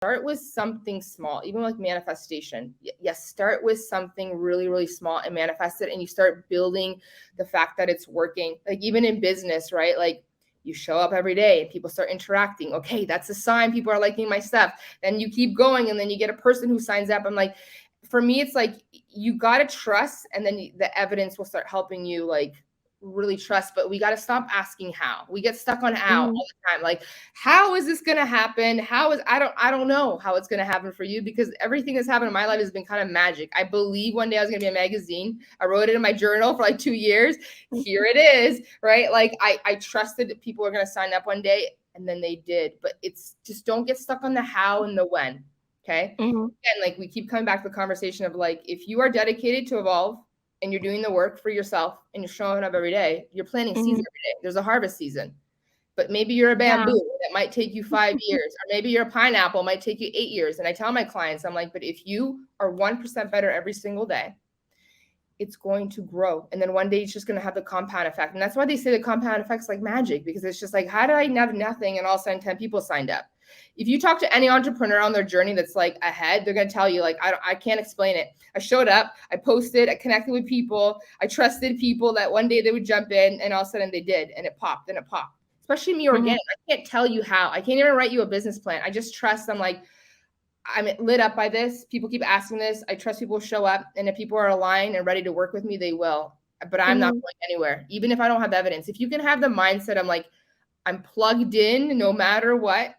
start with something small, even like manifestation. Yes, start with something really, really small and manifest it. And you start building the fact that it's working. Like even in business, right? Like you show up every day and people start interacting. Okay, that's a sign people are liking my stuff. Then you keep going and then you get a person who signs up. I'm like, for me, it's like you got to trust, and then the evidence will start helping you like really trust. But we got to stop asking how. We get stuck on how all the time. Like, how is this going to happen? I don't know how it's going to happen for you, because everything that's happened in my life has been kind of magic. I believe one day I was going to be a magazine. I wrote it in my journal for like 2 years. Here it is, right? Like I trusted that people were going to sign up one day, and then they did. But it's just, don't get stuck on the how and the when. Okay. And like we keep coming back to the conversation of like, if you are dedicated to evolve and you're doing the work for yourself and you're showing up every day, you're planting seeds every day. There's a harvest season. But maybe you're a bamboo that might take you 5 years, or maybe you're a pineapple, might take you 8 years. And I tell my clients, I'm like, but if you are 1% better every single day, it's going to grow. And then one day it's just going to have the compound effect. And that's why they say the compound effect's like magic, because it's just like, how did I have nothing and all of a sudden 10 people signed up? If you talk to any entrepreneur on their journey that's like ahead, they're going to tell you like, I can't explain it. I showed up, I posted, I connected with people, I trusted people that one day they would jump in, and all of a sudden they did, and it popped and it popped. Especially me organic. I can't tell you how. I can't even write you a business plan. I just trust. I'm like, I'm lit up by this. People keep asking this. I trust people will show up. And if people are aligned and ready to work with me, they will. But I'm not going anywhere, even if I don't have evidence. If you can have the mindset, I'm like, I'm plugged in no matter what,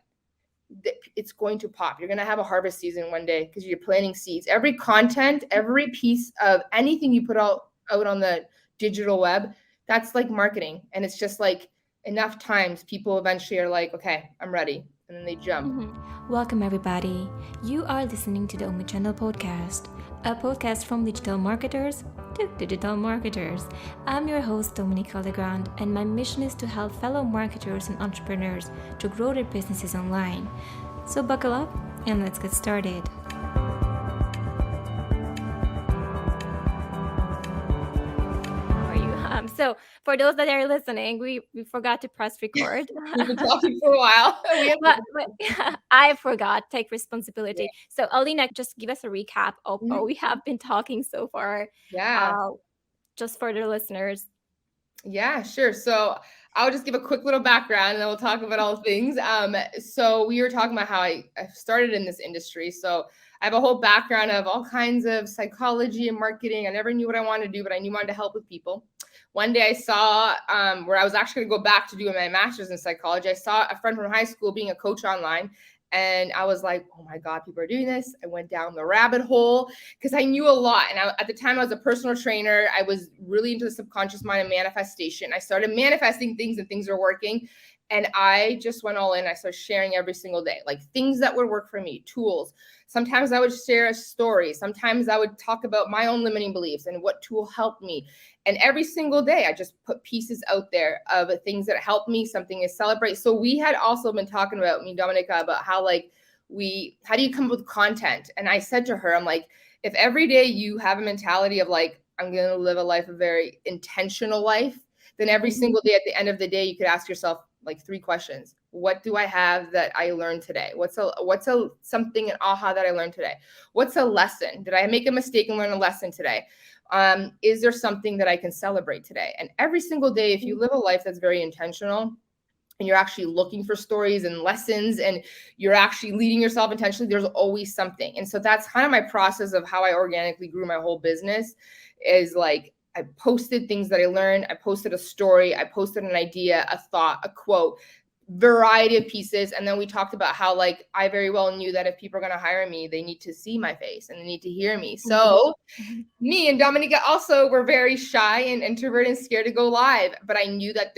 it's going to pop. You're going to have a harvest season one day because you're planting seeds. Every content, every piece of anything you put out on the digital web, that's like marketing. And it's just like enough times people eventually are like, okay, I'm ready. And then they jump. Welcome, everybody. You are listening to the Omnichannel Podcast, a podcast from digital marketers to digital marketers. I'm your host, Dominique Legrand, and my mission is to help fellow marketers and entrepreneurs to grow their businesses online. So buckle up and let's get started. So for those that are listening, we forgot to press record. We've been talking for a while. but I forgot. Take responsibility. Yeah. So Alina, just give us a recap of what we have been talking so far. Yeah. Just for the listeners. Yeah, sure. So I'll just give a quick little background and then we'll talk about all things. So we were talking about how I started in this industry. So I have a whole background of all kinds of psychology and marketing. I never knew what I wanted to do, but I knew I wanted to help with people. One day I saw where I was actually going to go back to doing my master's in psychology. I saw a friend from high school being a coach online. And I was like, oh my God, people are doing this. I went down the rabbit hole because I knew a lot. And at the time I was a personal trainer. I was really into the subconscious mind and manifestation. I started manifesting things and things were working. And I just went all in. I started sharing every single day, like things that would work for me, tools. Sometimes I would share a story. Sometimes I would talk about my own limiting beliefs and what tool helped me. And every single day, I just put pieces out there of things that helped me, something to celebrate. So we had also been talking about, me, Dominica, about how how do you come up with content? And I said to her, I'm like, if every day you have a mentality of like, I'm going to live a life, a very intentional life, then every single day at the end of the day, you could ask yourself like 3 questions. What do I have that I learned today? What's something, an aha that I learned today? What's a lesson? Did I make a mistake and learn a lesson today? Is there something that I can celebrate today? And every single day, if you live a life that's very intentional and you're actually looking for stories and lessons and you're actually leading yourself intentionally, there's always something. And so that's kind of my process of how I organically grew my whole business, is like, I posted things that I learned. I posted a story. I posted an idea, a thought, a quote, variety of pieces. And then we talked about how like I very well knew that if people are going to hire me, they need to see my face and they need to hear me. So me and Dominica also were very shy and introverted and scared to go live. But I knew that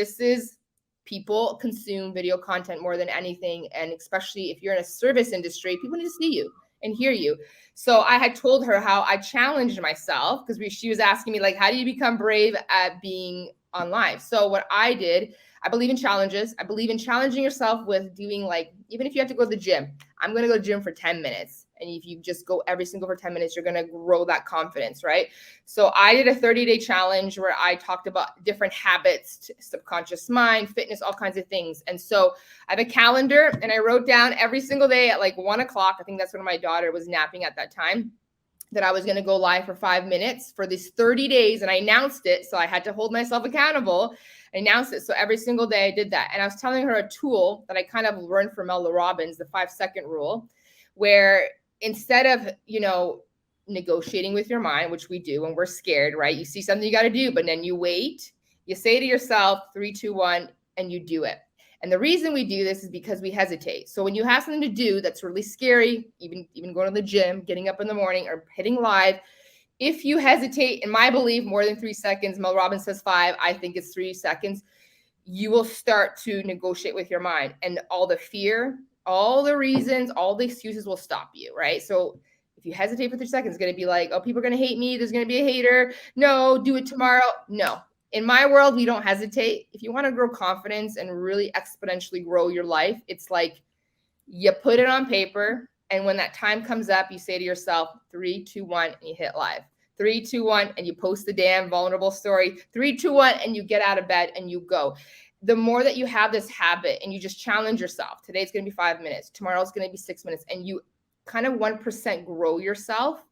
people consume video content more than anything. And especially if you're in a service industry, people need to see you and hear you. So I had told her how I challenged myself, because she was asking me like, how do you become brave at being on live? So what I did, I believe in challenges. I believe in challenging yourself with doing, like, even if you have to go to the gym, I'm going to go to the gym for 10 minutes. And if you just go every single for 10 minutes, you're going to grow that confidence, right? So I did a 30-day challenge where I talked about different habits, subconscious mind, fitness, all kinds of things. And so I have a calendar and I wrote down every single day at like 1:00. I think that's when my daughter was napping at that time, that I was going to go live for 5 minutes for these 30 days. And I announced it. So I had to hold myself accountable. I announced it. So every single day I did that. And I was telling her a tool that I kind of learned from Mel Robbins, the 5-second rule, where instead of, negotiating with your mind, which we do when we're scared, right? You see something you got to do, but then you wait, you say to yourself, 3, 2, 1, and you do it. And the reason we do this is because we hesitate. So when you have something to do that's really scary, even going to the gym, getting up in the morning, or hitting live, if you hesitate, in my belief, more than 3 seconds, Mel Robbins says 5, I think it's 3 seconds, you will start to negotiate with your mind. And all the fear, all the reasons, all the excuses will stop you, right? So if you hesitate for 3 seconds, it's going to be like, oh, people are going to hate me. There's going to be a hater. No, do it tomorrow. No. In my world, we don't hesitate. If you want to grow confidence and really exponentially grow your life, it's like you put it on paper. And when that time comes up, you say to yourself, 3, 2, 1, and you hit live. 3, 2, 1, and you post the damn vulnerable story. 3, 2, 1, and you get out of bed and you go. The more that you have this habit and you just challenge yourself, today's going to be 5 minutes, tomorrow's going to be 6 minutes, and you kind of 1% grow yourself,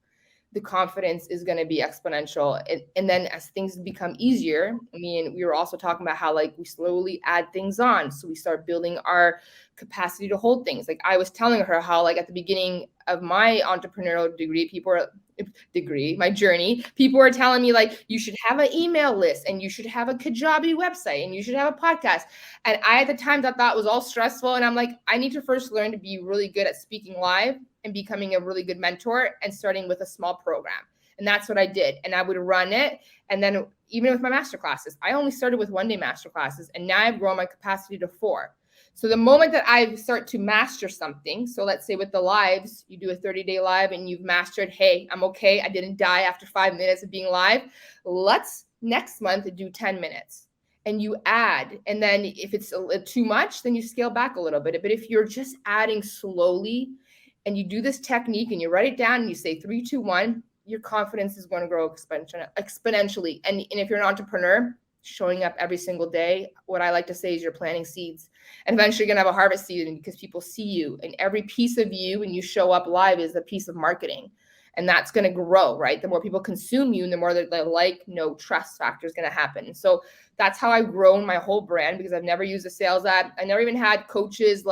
the confidence is going to be exponential. And then as things become easier, we were also talking about how like we slowly add things on. So we start building our capacity to hold things. Like I was telling her how like at the beginning of my entrepreneurial my journey, people were telling me like, you should have an email list and you should have a Kajabi website and you should have a podcast. And I, at the time, that was all stressful. And I'm like, I need to first learn to be really good at speaking live and becoming a really good mentor and starting with a small program. And that's what I did. And I would run it. And then even with my masterclasses, I only started with 1-day masterclasses. And now I've grown my capacity to 4. So the moment that I start to master something, so let's say with the lives, you do a 30-day live and you've mastered, hey, I'm okay, I didn't die after 5 minutes of being live. Let's next month do 10 minutes. And you add. And then if it's too much, then you scale back a little bit. But if you're just adding slowly and you do this technique and you write it down and you say 3, 2, 1, your confidence is going to grow exponentially. And if you're an entrepreneur, showing up every single day, what I like to say is you're planting seeds, and eventually you're going to have a harvest season because people see you, and every piece of you when you show up live is a piece of marketing, and that's going to grow, right? The more people consume you and the more that the trust factor is going to happen. So that's how I've grown my whole brand, because I've never used a sales ad. I never even had coaches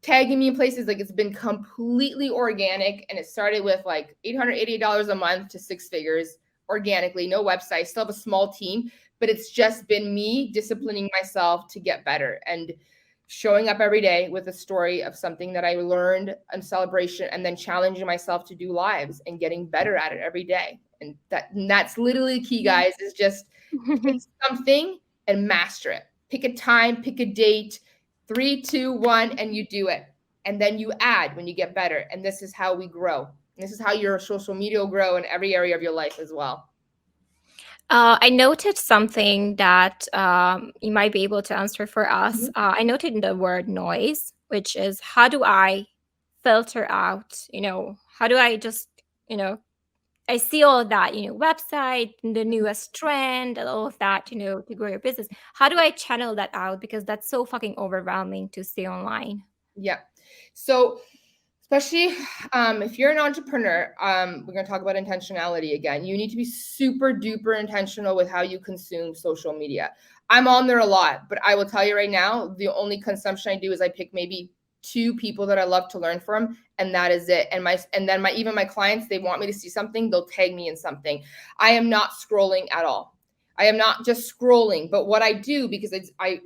tagging me in places. Like, it's been completely organic, and it started with like $888 a month to 6 figures organically, no website, still have a small team, but it's just been me disciplining myself to get better and showing up every day with a story of something that I learned and celebration, and then challenging myself to do lives and getting better at it every day. And that's literally key, guys, is just pick something and master it. Pick a time, pick a date, 3, 2, 1, and you do it. And then you add when you get better. And this is how we grow. This is how your social media will grow in every area of your life as well. I noted something that you might be able to answer for us. Mm-hmm. I noted the word noise, which is, how do I filter out, how do I just, I see all of that, website, the newest trend, and all of that, to grow your business. How do I channel that out? Because that's so fucking overwhelming to stay online. Yeah. So especially if you're an entrepreneur, we're going to talk about intentionality again. You need to be super duper intentional with how you consume social media. I'm on there a lot, but I will tell you right now, the only consumption I do is I pick maybe 2 people that I love to learn from, and that is it. And then my clients, they want me to see something, they'll tag me in something. I am not scrolling at all. I am not just scrolling, but what I do, because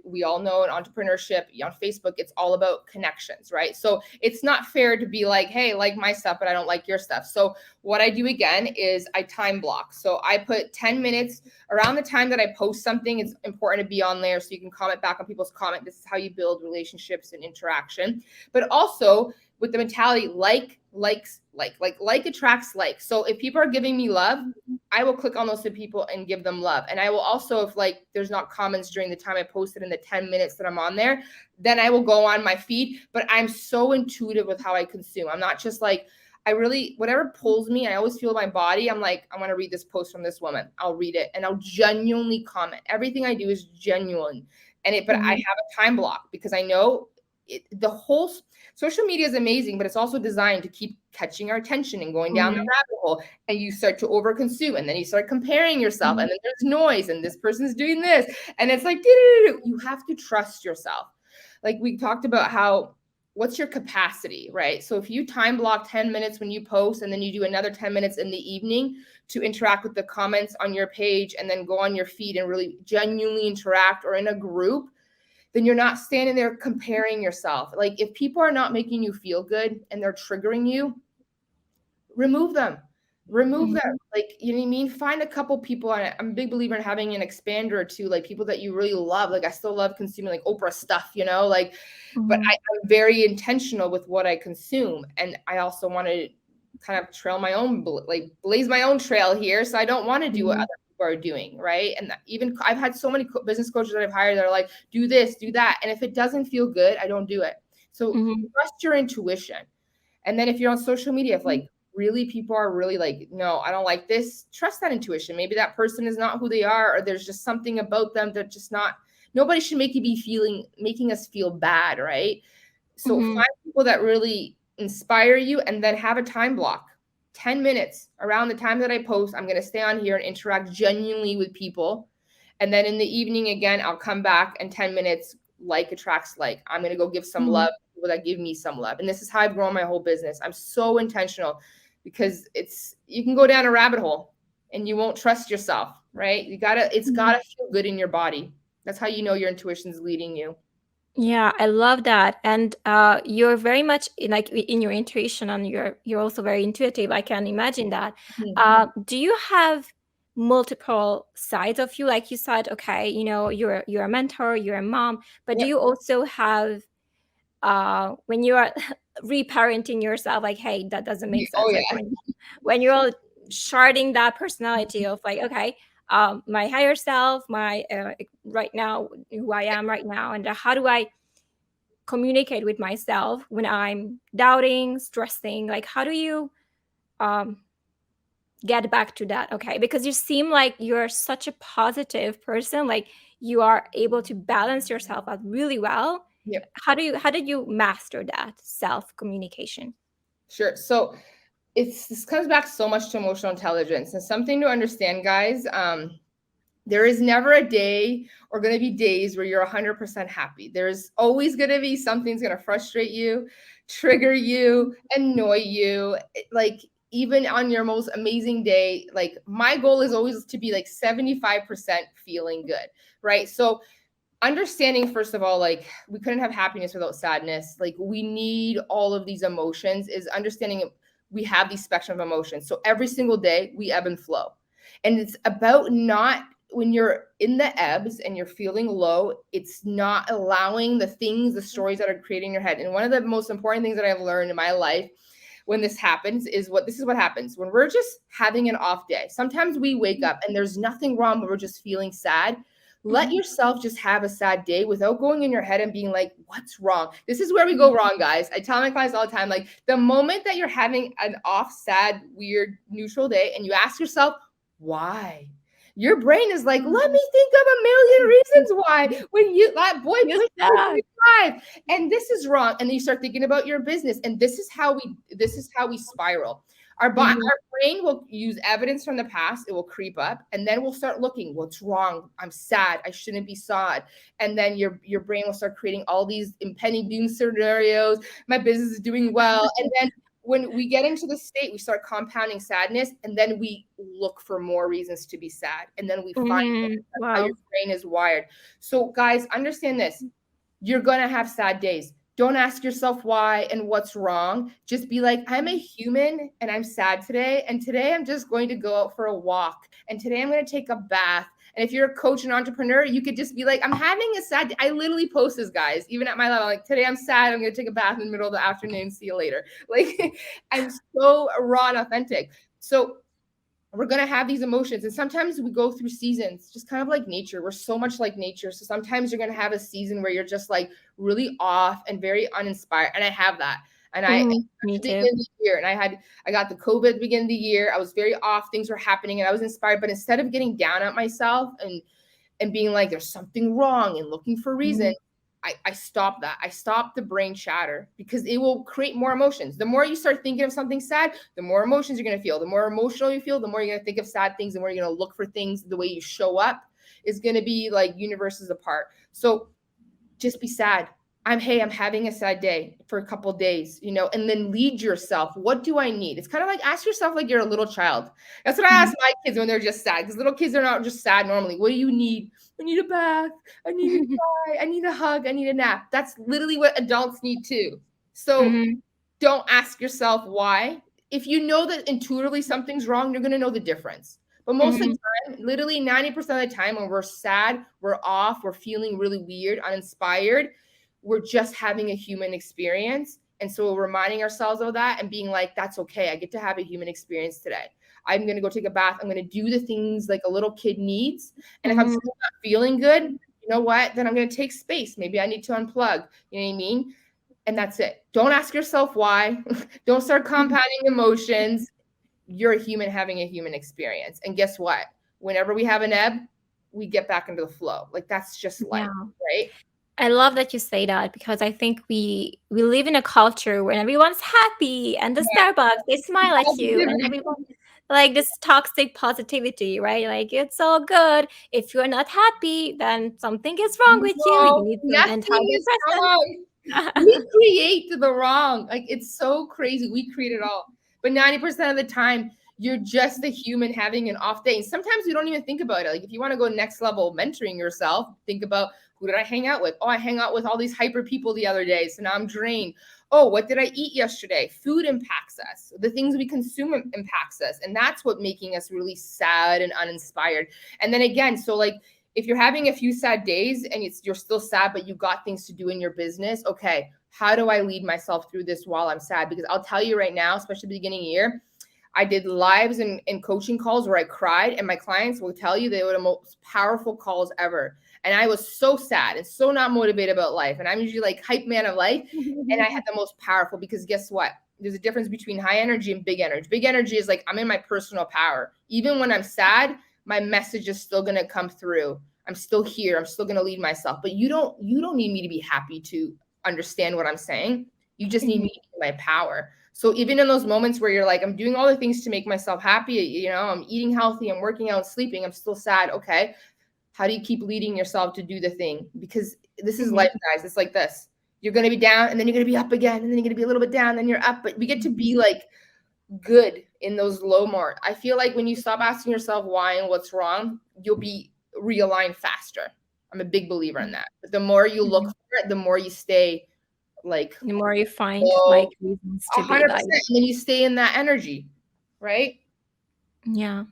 we all know in entrepreneurship on Facebook, it's all about connections, right? So it's not fair to be like, hey, like my stuff, but I don't like your stuff. So what I do again is I time block. So I put 10 minutes around the time that I post something. It's important to be on there so you can comment back on people's comment. This is how you build relationships and interaction. But also with the mentality, like like attracts like. So if people are giving me love, I will click on those people and give them love. And I will also, if like there's not comments during the time I posted in the 10 minutes that I'm on there, then I will go on my feed. But I'm so intuitive with how I consume. I'm not just like, I really, whatever pulls me, I always feel my body. I'm like, I want to read this post from this woman. I'll read it and I'll genuinely comment. Everything I do is genuine. But I have a time block because I know the whole social media is amazing, but it's also designed to keep catching our attention and going down the rabbit hole. And you start to overconsume, and then you start comparing yourself, and then there's noise, and this person's doing this, and it's like, you have to trust yourself. Like we talked about how, what's your capacity, right? So if you time block 10 minutes when you post, and then you do another 10 minutes in the evening to interact with the comments on your page, and then go on your feed and really genuinely interact, or in a group, then you're not standing there comparing yourself. Like if people are not making you feel good and they're triggering you, remove them. Like, you know what I mean? Find a couple people. I'm a big believer in having an expander or two, like people that you really love. Like I still love consuming like Oprah stuff, like, but I'm very intentional with what I consume. And I also want to kind of trail my own, like blaze my own trail here. So I don't want to do what other people are doing. Right. And even I've had so many business coaches that I've hired that are like, do this, do that. And if it doesn't feel good, I don't do it. So trust your intuition. And then if you're on social media, if like really people are really like, no, I don't like this, trust that intuition. Maybe that person is not who they are, or there's just something about them that just not, nobody should making us feel bad, right? So find people that really inspire you, and then have a time block. 10 minutes around the time that I post, I'm going to stay on here and interact genuinely with people. And then in the evening, again, I'll come back, and 10 minutes, like attracts like. I'm going to go give some love to people that give me some love. And this is how I've grown my whole business. I'm so intentional, because you can go down a rabbit hole and you won't trust yourself, right? It's gotta feel good in your body. That's how you know your intuition's leading you. Yeah, I love that. And you're very much like in your intuition, and you're also very intuitive. I can imagine that. Do you have multiple sides of you? Like you said, okay, you're a mentor, you're a mom, but do Yep. you also have when you are reparenting yourself, like, hey, that doesn't make Oh sense. Like yeah. when you're sharding that personality of like, okay, my higher self, my right now, who I am right now, and how do I communicate with myself when I'm doubting, stressing? Like, how do you um, get back to that? Okay, because you seem like you're such a positive person, like you are able to balance yourself out really well. Yep. How did you master that self communication? Sure. So this comes back so much to emotional intelligence, and something to understand, guys. There is never a day or going to be days where you're 100% happy. There's always going to be something's going to frustrate you, trigger you, annoy you. Like even on your most amazing day, like my goal is always to be like 75% feeling good, right? So understanding, first of all, like we couldn't have happiness without sadness. Like we need all of these emotions, is understanding we have these spectrum of emotions. So every single day we ebb and flow. And it's about not, when you're in the ebbs and you're feeling low, it's not allowing the things, the stories that are creating your head. And one of the most important things that I've learned in my life when this happens is what happens when we're just having an off day. Sometimes we wake up and there's nothing wrong, but we're just feeling sad. Let yourself just have a sad day without going in your head and being like, what's wrong? This is where we go wrong, guys. I tell my clients all the time, like the moment that you're having an off, sad, weird, neutral day and you ask yourself, why? Your brain is like, let me think of a million reasons why. When that boy pushed you 5, and this is wrong. And then you start thinking about your business. And this is how we spiral. Our brain will use evidence from the past. It will creep up, and then we'll start looking, what's wrong? I'm sad. I shouldn't be sad. And then your brain will start creating all these impending doom scenarios. My business is doing well. And then when we get into the state, we start compounding sadness, and then we look for more reasons to be sad. And then we find that's how your brain is wired. So guys, understand this. You're going to have sad days. Don't ask yourself why and what's wrong. Just be like, I'm a human and I'm sad today. And today I'm just going to go out for a walk. And today I'm going to take a bath. And if you're a coach and entrepreneur, you could just be like, I'm having a sad day. I literally post this, guys, even at my level, like, today I'm sad. I'm going to take a bath in the middle of the afternoon. See you later. Like, I'm so raw and authentic. So we're going to have these emotions. And sometimes we go through seasons, just kind of like nature. We're so much like nature. So sometimes you're going to have a season where you're just like really off and very uninspired. And I have that. And I, Me at the too. beginning of the year, and I got the COVID at the beginning of the year. I was very off. Things were happening and I was inspired. But instead of getting down at myself and being like, there's something wrong and looking for reasons, I stop that. I stop the brain chatter because it will create more emotions. The more you start thinking of something sad, the more emotions you're going to feel. The more emotional you feel, the more you're going to think of sad things, the more you're going to look for things. The way you show up is going to be like universes apart. So just be sad. I'm having a sad day for a couple days, and then lead yourself. What do I need? It's kind of like ask yourself like you're a little child. That's what I ask my kids when they're just sad, because little kids are not just sad normally. What do you need? I need a bath. I need to cry. I need a hug. I need a nap. That's literally what adults need too. So don't ask yourself why. If you know that intuitively something's wrong, you're going to know the difference. But most of the time, literally 90% of the time when we're sad, we're off, we're feeling really weird, uninspired, we're just having a human experience. And so we're reminding ourselves of that and being like, that's okay. I get to have a human experience today. I'm going to go take a bath. I'm going to do the things like a little kid needs. And if I'm still not feeling good, you know what? Then I'm going to take space. Maybe I need to unplug. You know what I mean? And that's it. Don't ask yourself why. Don't start compounding emotions. You're a human having a human experience. And guess what? Whenever we have an ebb, we get back into the flow. Like that's just life, right? I love that you say that, because I think we live in a culture where everyone's happy and the Starbucks, they smile at you, and everyone like this toxic positivity, right? Like it's all good. If you're not happy, then something is wrong with you. You No, need some nothing is wrong. antidepressants. We create the wrong. Like it's so crazy. We create it all. But 90% of the time, you're just a human having an off day. And sometimes we don't even think about it. Like if you want to go next level mentoring yourself, think about, who did I hang out with? Oh, I hang out with all these hyper people the other day. So now I'm drained. Oh, what did I eat yesterday? Food impacts us. The things we consume impacts us. And that's what making us really sad and uninspired. And then again, so like if you're having a few sad days and you're still sad, but you got things to do in your business, okay, how do I lead myself through this while I'm sad? Because I'll tell you right now, especially the beginning of the year, I did lives and coaching calls where I cried, and my clients will tell you they were the most powerful calls ever. And I was so sad and so not motivated about life. And I'm usually like hype man of life. And I had the most powerful, because guess what? There's a difference between high energy and big energy. Big energy is like, I'm in my personal power. Even when I'm sad, my message is still going to come through. I'm still here. I'm still going to lead myself. But you don't need me to be happy to understand what I'm saying. You just need me to be my power. So even in those moments where you're like, I'm doing all the things to make myself happy, I'm eating healthy, I'm working out, sleeping, I'm still sad. Okay. How do you keep leading yourself to do the thing? Because this is life, guys. It's like this. You're going to be down and then you're going to be up again. And then you're going to be a little bit down, then you're up. But we get to be like good in those low marks. I feel like when you stop asking yourself why and what's wrong, you'll be realigned faster. I'm a big believer in that. But the more you look for it, the more you stay like the more you find like reasons to 100%, be like, and then you stay in that energy, right? Yeah.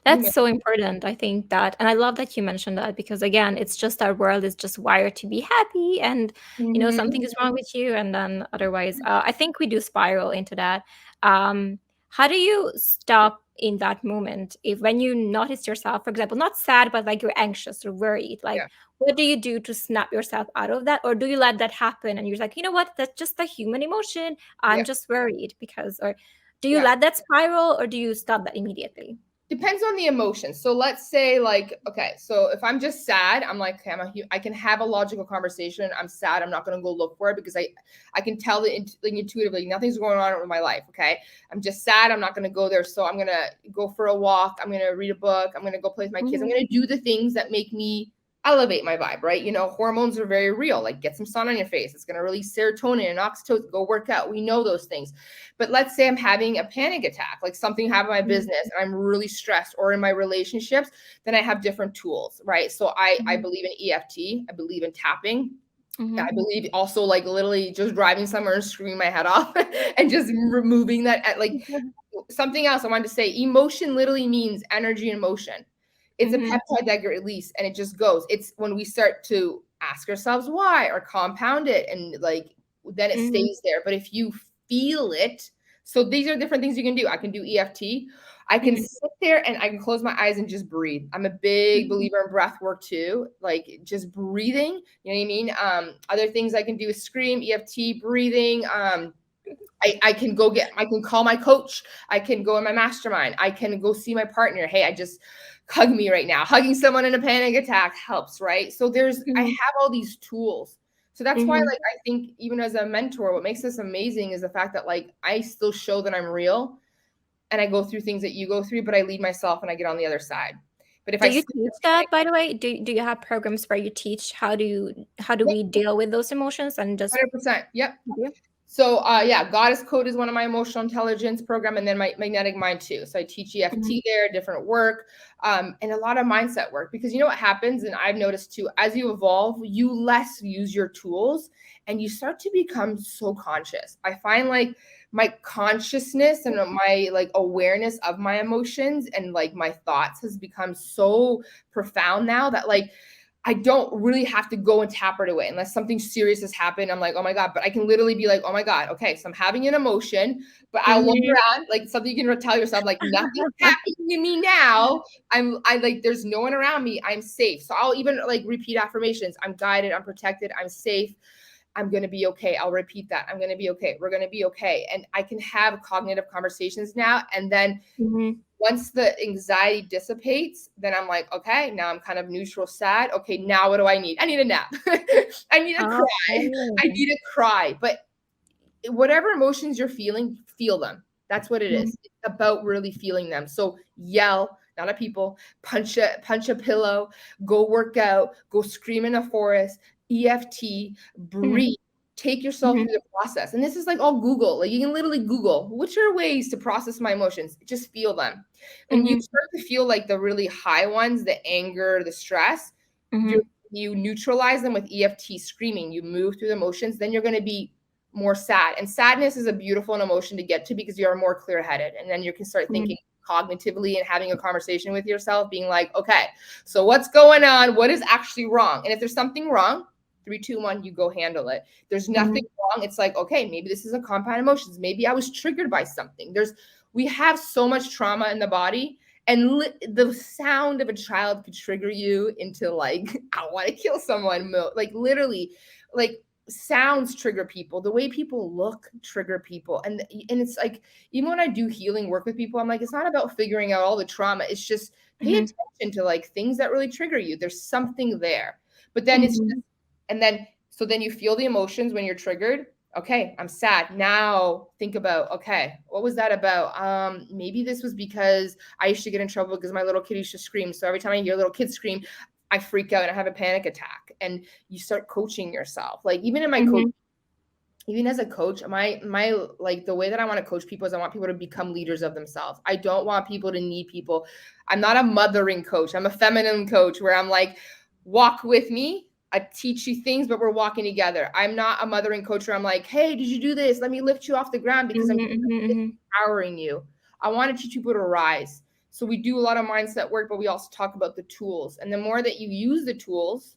That's so important. I think that, and I love that you mentioned that, because again, it's just our world is just wired to be happy, and something is wrong with you, and then otherwise, I think we do spiral into that. How do you stop in that moment if when you notice yourself, for example, not sad, but like you're anxious or worried, like what do you do to snap yourself out of that? Or do you let that happen and you're like, you know what, that's just a human emotion. I'm just worried because, or do you let that spiral, or do you stop that immediately? Depends on the emotion. So let's say like, okay, so if I'm just sad, I'm like, okay, I can have a logical conversation. I'm sad. I'm not going to go look for it because I can tell that intuitively nothing's going on with my life. Okay. I'm just sad. I'm not going to go there. So I'm going to go for a walk. I'm going to read a book. I'm going to go play with my kids. I'm going to do the things that make me elevate my vibe, right? Hormones are very real. Like get some sun on your face. It's going to release serotonin and oxytocin. Go work out. We know those things. But let's say I'm having a panic attack, like something happened in my business and I'm really stressed, or in my relationships, then I have different tools, right? So I believe in EFT. I believe in tapping. I believe also like literally just driving somewhere and screaming my head off and just removing that. Like something else I wanted to say, emotion literally means energy and motion. It's a peptide that get released and it just goes. It's when we start to ask ourselves why or compound it and like then it stays there. But if you feel it, so these are different things you can do. I can do EFT. I can sit there and I can close my eyes and just breathe. I'm a big believer in breath work too, like just breathing. You know what I mean? Other things I can do is scream, EFT, breathing. I can I can call my coach. I can go in my mastermind. I can go see my partner. Hey, I just hug me right now. Hugging someone in a panic attack helps, right? So I have all these tools. So that's why, like, I think even as a mentor, what makes this amazing is the fact that like I still show that I'm real and I go through things that you go through, but I lead myself and I get on the other side. But if Do I you teach that, by the way? Do you have programs where you teach how do we deal with those emotions and just 100%. Yep. yeah. So yeah, Goddess Code is one of my emotional intelligence program, and then my magnetic mind too. So I teach EFT there, different work, and a lot of mindset work, because you know what happens, and I've noticed too, as you evolve, you less use your tools and you start to become so conscious. I find like my consciousness and my like awareness of my emotions and like my thoughts has become so profound now that like I don't really have to go and tap right away unless something serious has happened. I'm like, oh my God, but I can literally be like, oh my God, okay, so I'm having an emotion, but I'll look around, like something you can tell yourself, like nothing's happening to me now. I like, there's no one around me. I'm safe. So I'll even like repeat affirmations. I'm guided. I'm protected. I'm safe. I'm going to be okay. I'll repeat that. I'm going to be okay. We're going to be okay. And I can have cognitive conversations now. And then once the anxiety dissipates, then I'm like, okay, now I'm kind of neutral, sad. Okay, now what do I need? I need a nap. I need a cry. I need a cry. But whatever emotions you're feeling, feel them. That's what it is. It's about really feeling them. So yell, not at people, punch a pillow, go work out, go scream in a forest, EFT, breathe. Take yourself through the process. And this is like all Google. Like you can literally Google, which are ways to process my emotions? Just feel them. When you start to feel like the really high ones, the anger, the stress, you neutralize them with EFT screaming. You move through the emotions, then you're going to be more sad. And sadness is a beautiful emotion to get to because you are more clear-headed. And then you can start thinking cognitively and having a conversation with yourself, being like, okay, so what's going on? What is actually wrong? And if there's something wrong, 3, 2, 1, you go handle it. There's nothing wrong. It's like, okay, maybe this is a compound emotions. Maybe I was triggered by something. We have so much trauma in the body, and the sound of a child could trigger you into like, I want to kill someone. Like literally, like sounds trigger people. The way people look trigger people. And it's like, even when I do healing work with people, I'm like, it's not about figuring out all the trauma. It's just pay attention to like things that really trigger you. There's something there. But then it's just, and then, so then you feel the emotions when you're triggered. Okay, I'm sad. Now think about, okay, what was that about? Maybe this was because I used to get in trouble because my little kid used to scream. So every time I hear a little kid scream, I freak out and I have a panic attack. And you start coaching yourself. Like even in my coach, even as a coach, my like the way that I want to coach people is I want people to become leaders of themselves. I don't want people to need people. I'm not a mothering coach. I'm a feminine coach where I'm like, walk with me. I teach you things, but we're walking together. I'm not a mothering coach where I'm like, hey, did you do this? Let me lift you off the ground because I'm empowering you. I want to teach people to rise. So we do a lot of mindset work, but we also talk about the tools. And the more that you use the tools,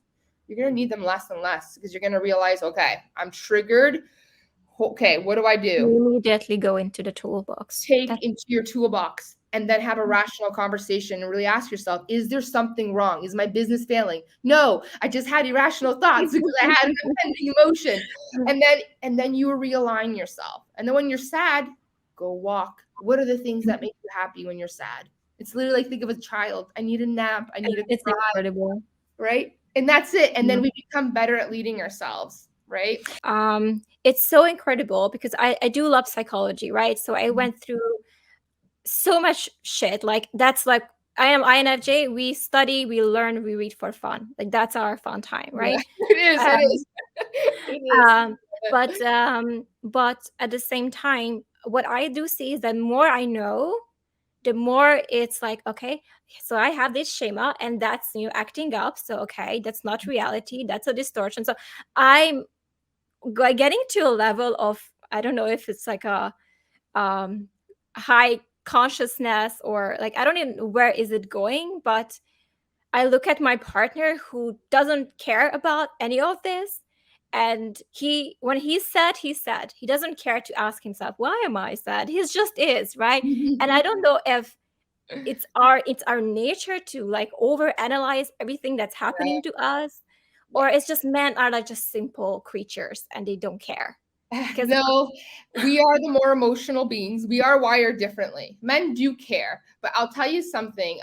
you're going to need them less and less because you're going to realize, okay, I'm triggered. Okay, what do I do? You immediately go into the toolbox. Into your toolbox and then have a rational conversation and really ask yourself, is there something wrong? Is my business failing? No, I just had irrational thoughts because I had an impending emotion. And then you realign yourself. And then when you're sad, go walk. What are the things that make you happy when you're sad? It's literally like, think of a child. I need a nap. I need a It's cry, incredible. right? And that's it. And then we become better at leading ourselves, right? It's so incredible because I do love psychology, right? So I went through so much shit. Like that's like I am INFJ. We study, we learn, we read for fun. Like that's our fun time, right? Yeah, it is. It is. It is. But at the same time, what I do see is that more I know, the more it's like, okay, so I have this schema and that's acting up. So okay, that's not reality. That's a distortion. So I'm getting to a level of, I don't know if it's like a high consciousness or like I don't even know where is it going, but I look at my partner who doesn't care about any of this. And when he's sad, he's sad. He doesn't care to ask himself, why am I sad? He just is, right? And I don't know if it's our nature to like overanalyze everything that's happening to us, or it's just men are like just simple creatures and they don't care. Because No, we are the more emotional beings. We are wired differently. Men do care, but I'll tell you something.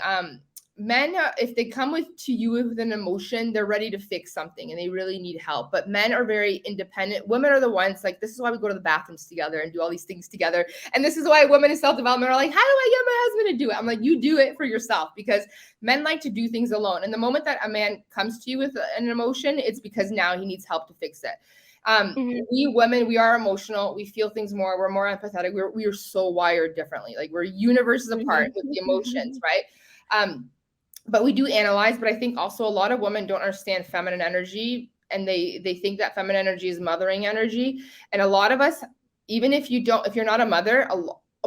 Men, if they come to you with an emotion, they're ready to fix something and they really need help. But men are very independent. Women are the ones like, this is why we go to the bathrooms together and do all these things together. And this is why women in self-development are like, how do I get my husband to do it? I'm like, you do it for yourself, because men like to do things alone. And the moment that a man comes to you with an emotion, it's because now he needs help to fix it. We women, we are emotional. We feel things more. We're more empathetic. We are so wired differently. Like we're universes apart with the emotions, right? But we do analyze. But I think also a lot of women don't understand feminine energy, and they think that feminine energy is mothering energy. And a lot of us, even if you're not a mother,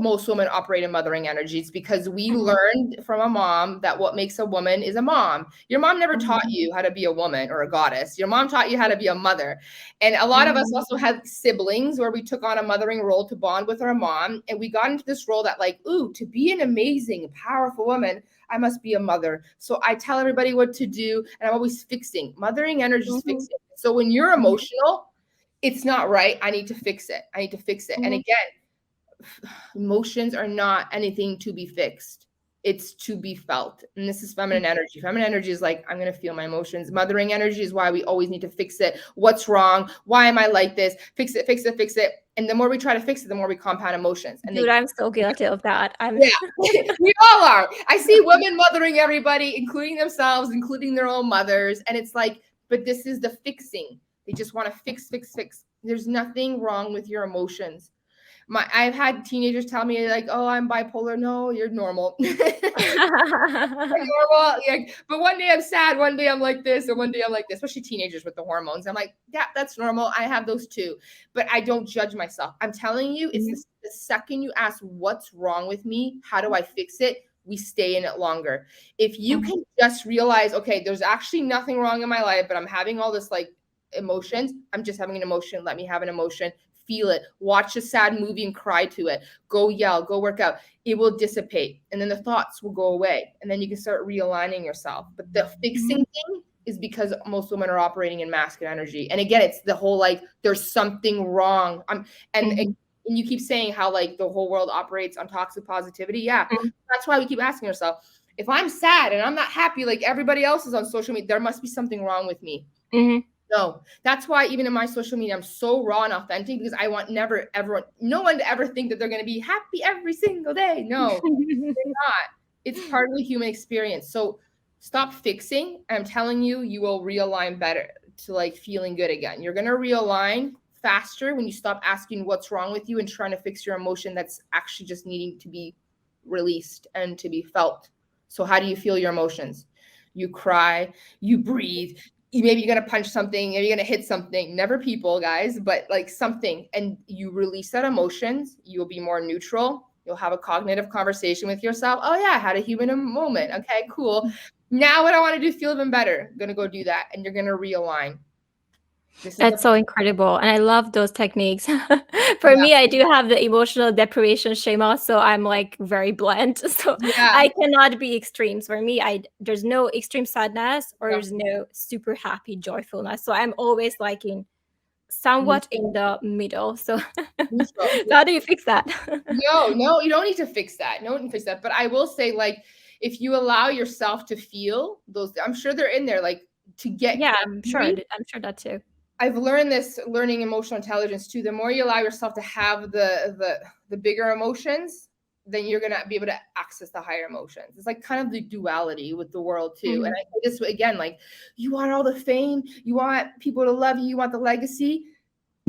most women operate in mothering energies, because we learned from a mom that what makes a woman is a mom. Your mom never taught you how to be a woman or a goddess. Your mom taught you how to be a mother. And a lot of us also had siblings where we took on a mothering role to bond with our mom. And we got into this role that like, ooh, to be an amazing, powerful woman, I must be a mother. So I tell everybody what to do. And I'm always fixing. Mothering energy is fixing. So when you're emotional, it's not right. I need to fix it. I need to fix it. And again, emotions are not anything to be fixed. It's to be felt. And this is feminine energy. Feminine energy is like, I'm going to feel my emotions. Mothering energy is why we always need to fix it. What's wrong? Why am I like this? Fix it, fix it, fix it. And the more we try to fix it, the more we compound emotions. And dude, I'm so guilty of that. yeah, we all are. I see women mothering everybody, including themselves, including their own mothers. And it's like, but this is the fixing. They just want to fix, fix, fix. There's nothing wrong with your emotions. I've had teenagers tell me like, oh, I'm bipolar. No, you're normal. You're normal. Like, but one day I'm sad, one day I'm like this, and one day I'm like this, especially teenagers with the hormones. I'm like, yeah, that's normal. I have those too. But I don't judge myself. I'm telling you, it's the second you ask what's wrong with me, how do I fix it, we stay in it longer. If you can just realize, okay, there's actually nothing wrong in my life, but I'm having all this like emotions. I'm just having an emotion. Let me have an emotion. Feel it. Watch a sad movie and cry to it. Go yell, go work out. It will dissipate. And then the thoughts will go away. And then you can start realigning yourself. But the fixing thing is because most women are operating in masculine energy. And again, it's the whole like, there's something wrong. And you keep saying how like the whole world operates on toxic positivity. Yeah. That's why we keep asking ourselves, if I'm sad and I'm not happy like everybody else is on social media, there must be something wrong with me. No, that's why even in my social media, I'm so raw and authentic, because I want no one to ever think that they're going to be happy every single day. No, they're not. It's part of the human experience. So stop fixing. I'm telling you, you will realign better to like feeling good again. You're going to realign faster when you stop asking what's wrong with you and trying to fix your emotion that's actually just needing to be released and to be felt. So how do you feel your emotions? You cry, you breathe. Maybe you're going to punch something, maybe you're going to hit something, never people, guys, but like something, and you release that emotions. You'll be more neutral. You'll have a cognitive conversation with yourself. Oh yeah, I had a human moment. Okay, cool. Now what I want to do, feel even better. I'm going to go do that. And you're going to realign. That's so incredible. And I love those techniques. For me, I do have the emotional deprivation schema, so I'm like very blunt. So I cannot be extremes. For me, there's no extreme sadness or there's no super happy joyfulness. So I'm always like somewhat in the middle. So how do you fix that? No, you don't need to fix that. No one can fix that. But I will say, like, if you allow yourself to feel those, I'm sure they're in there, like to get. Yeah, I'm sure that too. I've learned this learning emotional intelligence too. The more you allow yourself to have the bigger emotions, then you're gonna be able to access the higher emotions. It's like kind of the duality with the world too. And I say this again, like, you want all the fame, you want people to love you, you want the legacy.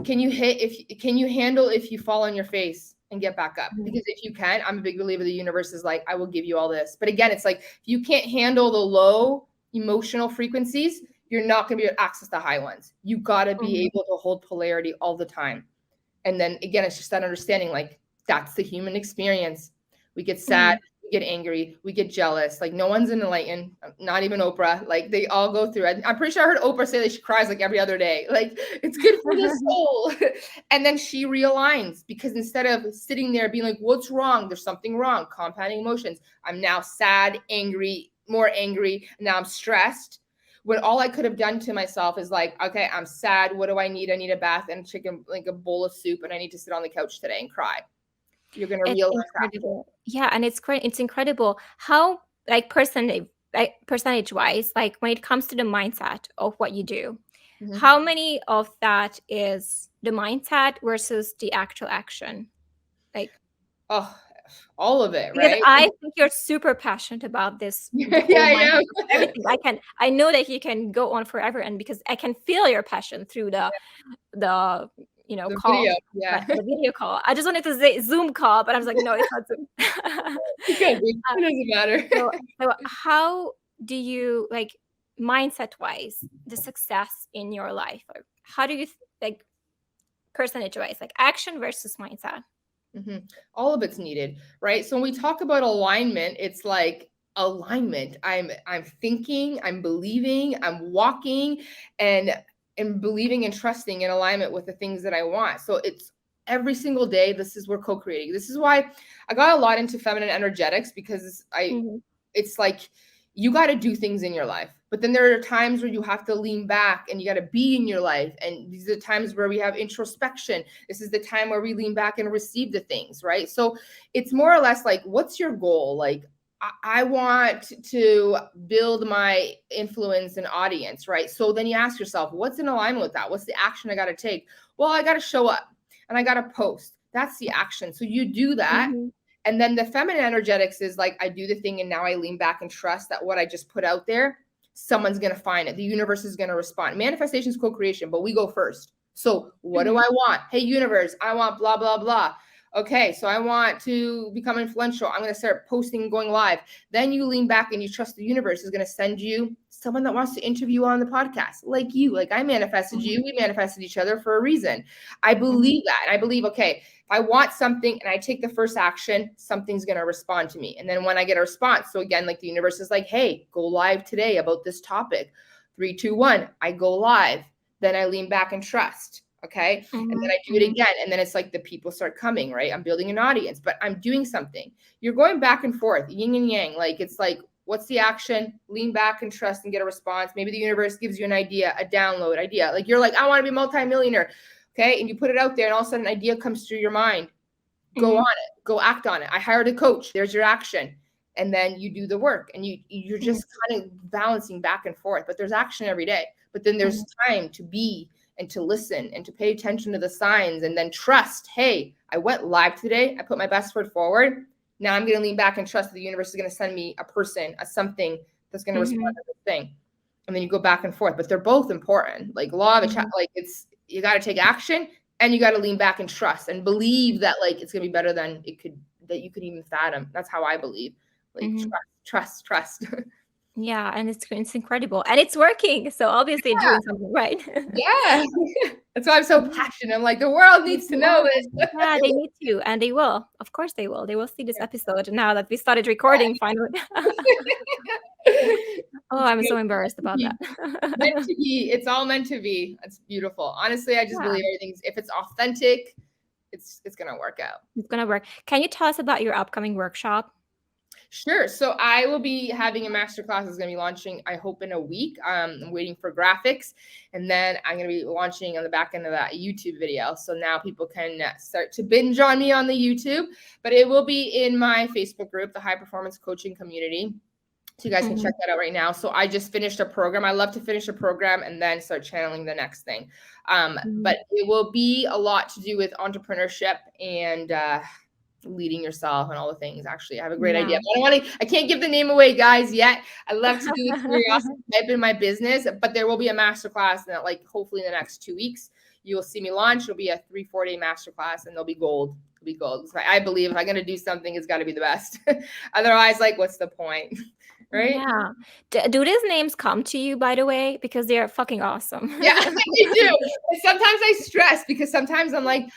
Can you handle if you fall on your face and get back up? Because if you can, I'm a big believer the universe is like, I will give you all this. But again, it's like, if you can't handle the low emotional frequencies, you're not going to be able to access the high ones. You got to be able to hold polarity all the time. And then again, it's just that understanding, like, that's the human experience. We get sad, we get angry, we get jealous. Like no one's enlightened, not even Oprah. Like they all go through it. I'm pretty sure I heard Oprah say that she cries like every other day. Like it's good for the soul. And then she realigns because instead of sitting there being like, what's wrong? There's something wrong. Compounding emotions. I'm now sad, angry, more angry. Now I'm stressed. When all I could have done to myself is like, okay, I'm sad. What do I need? I need a bath and chicken, like a bowl of soup, and I need to sit on the couch today and cry. You're gonna It's realize that. incredible. Yeah, and it's incredible how like percentage wise, like when it comes to the mindset of what you do, how many of that is the mindset versus the actual action? Like, Oh, all of it, because right? I think you're super passionate about this, the Yeah, whole mindset yeah. of everything. I know that you can go on forever, and because I can feel your passion through the The call, video, yeah. the video call. I just wanted to say Zoom call, but I was like, no, it's not Zoom. It could be. It doesn't matter. So how do you, like, mindset wise, the success in your life, or how do you like percentage wise, like action versus mindset? All of it's needed, right? So when we talk about alignment, it's like alignment. I'm thinking, I'm believing, I'm walking, and believing and trusting in alignment with the things that I want. So it's every single day. This is we're co-creating. This is why I got a lot into feminine energetics because it's like you got to do things in your life, but then there are times where you have to lean back and you got to be in your life, and these are the times where we have introspection. This is the time where we lean back and receive the things, right? So it's more or less like, what's your goal? Like I want to build my influence and audience, right? So then you ask yourself, what's in alignment with that? What's the action I got to take? Well, I got to show up and I got to post. That's the action. So you do that. And then the feminine energetics is like, I do the thing and now I lean back and trust that what I just put out there, someone's going to find it. The universe is going to respond. Manifestation is co-creation, but we go first. So what do I want? Hey, universe, I want blah, blah, blah. Okay, so I want to become influential. I'm going to start posting and going live. Then you lean back and you trust the universe is going to send you someone that wants to interview on the podcast, like you. Like I manifested you. We manifested each other for a reason. I believe that. And I believe, okay, if I want something and I take the first action, something's going to respond to me. And then when I get a response, so again, like the universe is like, hey, go live today about this topic. 3, 2, 1, I go live. Then I lean back and trust. Okay. And then I do it again. And then it's like the people start coming, right? I'm building an audience, but I'm doing something. You're going back and forth, yin and yang. Like it's like, what's the action? Lean back and trust and get a response. Maybe the universe gives you an idea, a download idea. Like you're like, I want to be a multimillionaire. Okay. And you put it out there and all of a sudden an idea comes through your mind. Go on it. Go act on it. I hired a coach. There's your action. And then you do the work and you're just kind of balancing back and forth, but there's action every day. But then there's time to be and to listen and to pay attention to the signs and then trust, hey, I went live today. I put my best foot forward. Now I'm going to lean back and trust that the universe is going to send me a person, a something that's going to respond to this thing. And then you go back and forth, but they're both important. Like law of like it's, you got to take action and you got to lean back and trust and believe that like, it's going to be better than that you could even fathom. That's how I believe. Like trust. Yeah, and it's incredible, and it's working. So obviously, doing something right. Yeah, that's why I'm so passionate. I'm like, the world needs to know this. Yeah, they need to, and they will. Of course, they will. They will see this episode now that we started recording. Finally. Oh, I'm so embarrassed about that. Meant to be. It's all meant to be. It's beautiful. Honestly, I just believe everything's. If it's authentic, it's gonna work out. It's gonna work. Can you tell us about your upcoming workshop? Sure. So I will be having a masterclass that's going to be launching, I hope, in a week. I'm waiting for graphics. And then I'm going to be launching on the back end of that YouTube video. So now people can start to binge on me on the YouTube. But it will be in my Facebook group, the High Performance Coaching Community. So you guys can check that out right now. So I just finished a program. I love to finish a program and then start channeling the next thing. But it will be a lot to do with entrepreneurship and leading yourself and all the things. Actually, I have a great idea. But I can't give the name away, guys, yet. I love to do the curiosity type in my business, but there will be a masterclass that, like, hopefully in the next 2 weeks, you will see me launch. It'll be a 3-4 day masterclass, and they'll be gold. It'll be gold. So I believe if I'm going to do something, it's got to be the best. Otherwise, like, what's the point? Right? Yeah. Do these names come to you, by the way? Because they're fucking awesome. Yeah, they do. And sometimes I stress because sometimes I'm like,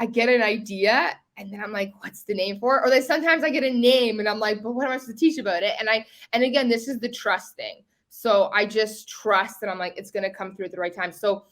I get an idea And then I'm like, what's the name for it? Or then sometimes I get a name and I'm like, but what am I supposed to teach about it? And again, this is the trust thing. So I just trust that I'm like, it's going to come through at the right time. So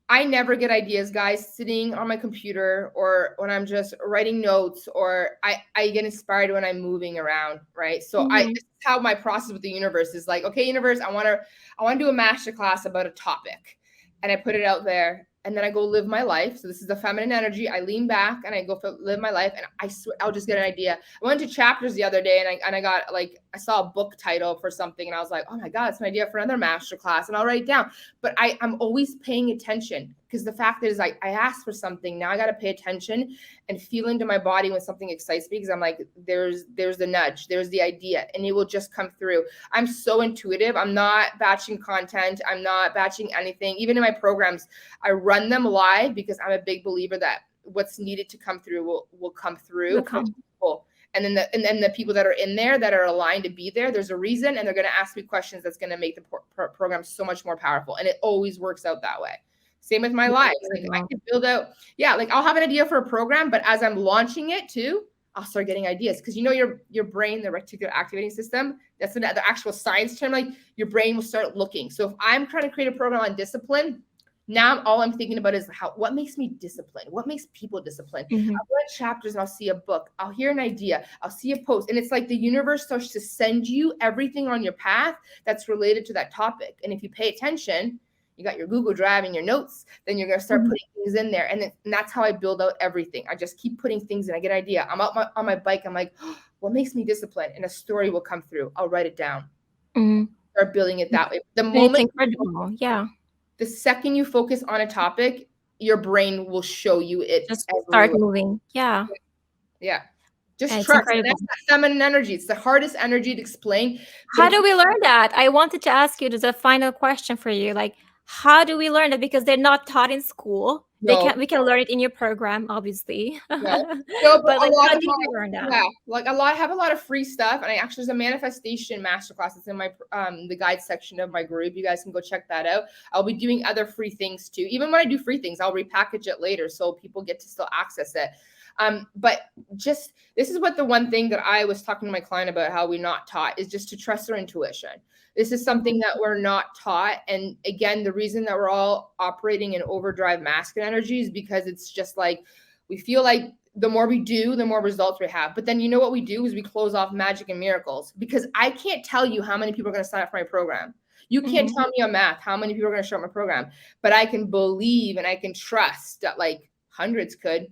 I never get ideas, guys, sitting on my computer or when I'm just writing notes, or I get inspired when I'm moving around, right? So Mm-hmm. this is how my process with the universe is like, okay, universe, I want to do a master class about a topic, and I put it out there, and then I go live my life. So this is the feminine energy. I lean back and I go live my life, and I swear I'll just get an idea. I went to Chapters the other day, and I got like, I saw a book title for something, and I was like, oh my God, it's an idea for another master class, and I'll write it down. But I'm always paying attention, because the fact is, I asked for something. Now I got to pay attention and feel into my body when something excites me, because I'm like, there's the nudge, there's the idea, and it will just come through. I'm so intuitive. I'm not batching content. I'm not batching anything. Even in my programs, I run them live, because I'm a big believer that what's needed to come through will come through for people. And then the people that are in there that are aligned to be there, there's a reason, and they're going to ask me questions that's going to make the program so much more powerful. And it always works out that way. Same with my lives. Like I can build out, like I'll have an idea for a program, but as I'm launching it too, I'll start getting ideas, because your brain, the reticular activating system, that's the actual science term. Like your brain will start looking. So if I'm trying to create a program on discipline, now all I'm thinking about is what makes me disciplined? What makes people disciplined? Mm-hmm. I'll read chapters and I'll see a book. I'll hear an idea. I'll see a post. And it's like the universe starts to send you everything on your path that's related to that topic. And if you pay attention, you got your Google Drive and your notes, then you're going to start putting things in there. And that's how I build out everything. I just keep putting things in. I get an idea. I'm out on my bike. I'm like, oh, what makes me disciplined? And a story will come through. I'll write it down. Start building it that way. It's incredible. Yeah. The second you focus on a topic, your brain will show you it. Just start moving. Yeah. Yeah. Just trust. That's that feminine energy. It's the hardest energy to explain. How do we learn that? I wanted to ask you, there's a final question for you. Like, how do we learn it? Because they're not taught in school. No. We can learn it in your program, obviously. No, but like, how do you learn that? Yeah, like I have a lot of free stuff, and there's a manifestation masterclass that's in my the guide section of my group. You guys can go check that out. I'll be doing other free things too. Even when I do free things, I'll repackage it later so people get to still access it. But just, this is what the one thing that I was talking to my client about, how we're not taught, is just to trust our intuition. This is something that we're not taught. And again, the reason that we're all operating in overdrive masculine energy is because it's just like, we feel like the more we do, the more results we have. But then you know what we do is we close off magic and miracles, because I can't tell you how many people are going to sign up for my program. You can't tell me on math how many people are going to show up my program, but I can believe and I can trust that like hundreds could,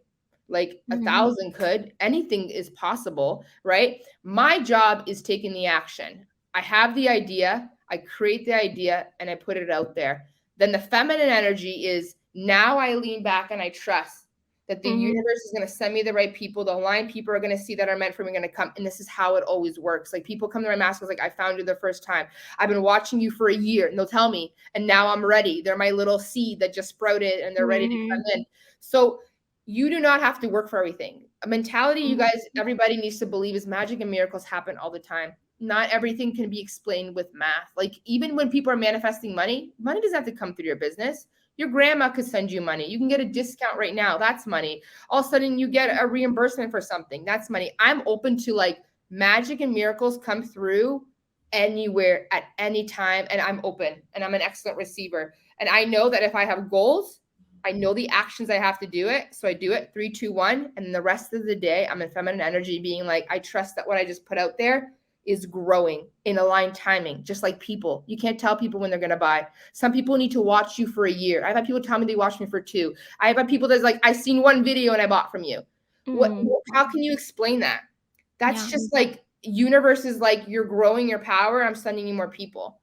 like 1,000 could, anything is possible, right? My job is taking the action. I have the idea, I create the idea, and I put it out there. Then the feminine energy is, now I lean back and I trust that the universe is going to send me the right people. The aligned people are going to see that are meant for me, going to come. And this is how it always works. Like people come to my masterclass, like, I found you the first time. I've been watching you for a year, and they'll tell me, and now I'm ready. They're my little seed that just sprouted and they're ready to come in. So you do not have to work for everything. A mentality, you guys, everybody needs to believe, is magic and miracles happen all the time. Not everything can be explained with math. Like even when people are manifesting money doesn't have to come through your business. Your grandma could send you money. You can get a discount right now. That's money. All of a sudden you get a reimbursement for something. That's money. I'm open to like magic and miracles come through anywhere at any time. And I'm open, and I'm an excellent receiver. And I know that if I have goals, I know the actions I have to do it. So I do it 3, 2, 1. And the rest of the day, I'm in feminine energy, being like, I trust that what I just put out there is growing in aligned timing, just like people. You can't tell people when they're going to buy. Some people need to watch you for a year. I've had people tell me they watched me for 2. I've had people that's like, I seen one video and I bought from you. How can you explain that? That's just like, universe is like, you're growing your power. I'm sending you more people.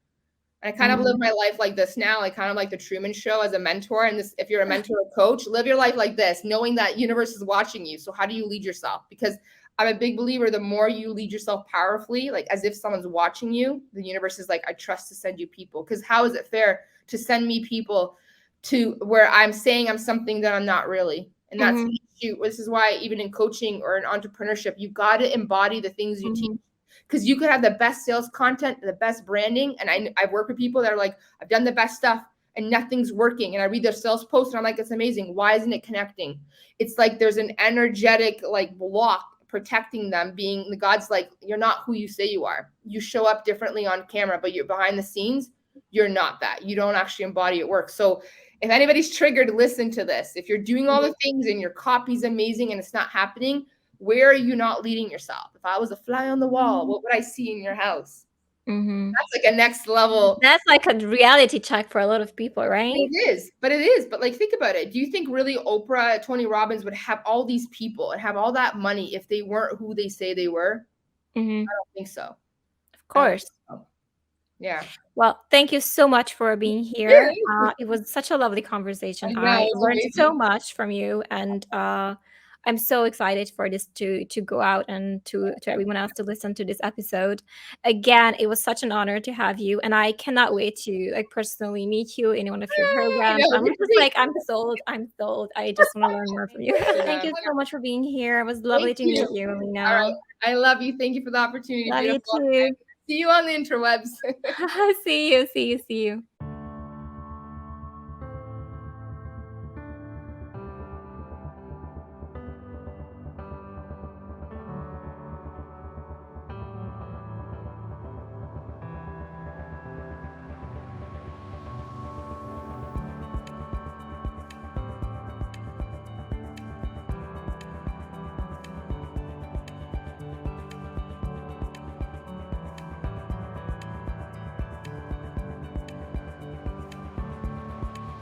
And I kind of live my life like this now, like kind of like the Truman Show as a mentor. And this, if you're a mentor or coach, live your life like this, knowing that universe is watching you. So how do you lead yourself? Because I'm a big believer, the more you lead yourself powerfully, like as if someone's watching you, the universe is like, I trust to send you people. Because how is it fair to send me people to where I'm saying I'm something that I'm not really? And that's the issue. This is why even in coaching or in entrepreneurship, you got to embody the things you teach. Because you could have the best sales content, the best branding. And I've worked with people that are like, I've done the best stuff, and nothing's working. And I read their sales post and I'm like, it's amazing. Why isn't it connecting? It's like there's an energetic like block protecting them, being the God's like, you're not who you say you are. You show up differently on camera, but you're behind the scenes, you're not that. You don't actually embody it work. So if anybody's triggered, listen to this. If you're doing all the things and your copy's amazing and it's not happening, where are you not leading yourself? If I was a fly on the wall, what would I see in your house? That's like a next level. That's like a reality check for a lot of people, right? It is. But like, think about it. Do you think really Oprah, Tony Robbins would have all these people and have all that money if they weren't who they say they were? I don't think so. Of course. Yeah. Well, thank you so much for being here. It was such a lovely conversation. I learned so much from you, and I'm so excited for this to go out and to everyone else to listen to this episode. Again, it was such an honor to have you, and I cannot wait to like personally meet you in one of your programs. I'm just like, I'm sold. I just want to learn more from you. Thank you so much for being here. It was lovely to meet you, Alina. All right. I love you. Thank you for the opportunity. Love you too. See you on the interwebs. See you.